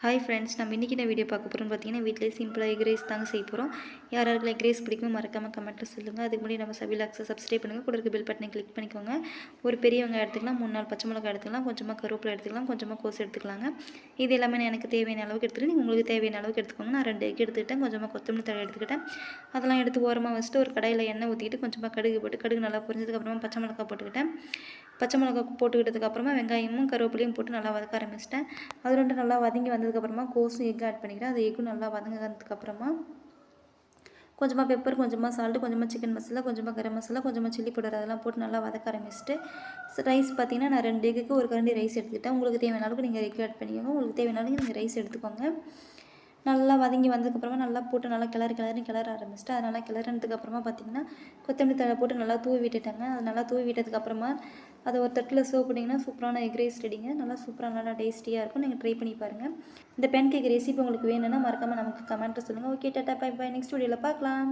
Hi friends, நம்ம இன்றைக்கி என்ன வீடியோ பார்க்க போகிறோம்னு பார்த்தீங்கன்னா, வீட்டிலே சிம்பிளாக எக் ரைஸ் தாங்க செய்ய போகிறோம். யாராருக்கு எக் ரைஸ் பிடிக்குமோ மறக்காமல் கமெண்ட்டில் சொல்லுங்கள். அதுக்கு முன்னாடி நம்ம சபிலாக்ஸை சப்ஸ்கிரைப் பண்ணுங்கள். கூட இருக்க பெல் பட்டனை கிளிக் பண்ணிக்கோங்க. ஒரு பெரிய வெங்காயம் எடுத்துக்கலாம், 3-4 பச்சை மிளகாய் எடுத்துக்கலாம், கொஞ்சமாக கருவேப்பிலை எடுத்துக்கலாம், கொஞ்சமாக கோஸ் எடுத்துக்கலாங்க. இது எல்லாமே நான் எனக்கு தேவையான அளவுக்கு எடுத்துக்கிட்டு நீங்கள் உங்களுக்கு தேவையான அளவுக்கு எடுத்துக்கோங்க. நான் 2 எக் எடுத்துக்கிட்டேன், கொஞ்சமாக கொத்தமல்லி தழை எடுத்துக்கிட்டேன். அதெல்லாம் எடுத்து ஓரமாக வச்சுட்டு ஒரு கடாயில் எண்ணெய் ஊற்றிட்டு கொஞ்சமாக கடுகு போட்டு கடுகு நல்லா பொரிஞ்சதுக்கப்புறமா பச்சை மிளகாய் போட்டுக்கிட்டேன். பச்சை மிளகாய் போட்டுக்கிட்டதுக்கப்புறமா வெங்காயமும் கருவேப்பிலையும் போட்டு நல்லா வதக்க ஆரம்பிச்சிட்டேன். அது ரெண்டு நல்லா வதங்கி வந்ததுக்கப்புறமா கோஸும் எக் ஆட் பண்ணிக்கிறேன். அது எக்கும் நல்லா வதங்கினதுக்கப்புறமா கொஞ்சமாக பெப்பர், கொஞ்சமாக சால்ட்டு, கொஞ்சமாக சிக்கன் மசாலா, கொஞ்சமாக கரம் மசாலா, கொஞ்சமாக சில்லி பவுடர் அதெல்லாம் போட்டு நல்லா வதக்க ஆரம்பிச்சுட்டு ரைஸ் பார்த்தீங்கன்னா நான் 2 எக்குக்கு ஒரு கரண்டி ரைஸ் எடுத்துக்கிட்டேன். உங்களுக்கு தேவையான அளவுக்கு நீங்கள் எக் ஆட் பண்ணிக்கோங்க. உங்களுக்கு தேவையான அளவுக்கு நீங்கள் ரைஸ் எடுத்துக்கோங்க. நல்லா வதங்கி வந்ததுக்கப்புறமா நல்லா போட்டு நல்லா கிளற ஆரம்பிச்சிட்டு அது நல்லா கிளறினதுக்கப்புறமா பார்த்திங்கன்னா கொத்தமல்லி தழை போட்டு நல்லா தூவி விட்டுட்டாங்க. அது நல்லா தூவி விட்டதுக்கப்புறமா அதை ஒரு தட்டில் சர்வ் பண்ணிங்கன்னா சூப்பரான எக் ரைஸ் ரெடிங்க. நல்லா சூப்பராக நல்லா டேஸ்டியாக இருக்கும். நீங்கள் ட்ரை பண்ணி பாருங்கள். இந்த பேன் கேக் ரெசிபி உங்களுக்கு வேணும்னா மறக்காமல் நமக்கு கமெண்ட்டில் சொல்லுங்கள். Okay, tata, bye bye. Next வீடியோவில் பார்க்கலாம்.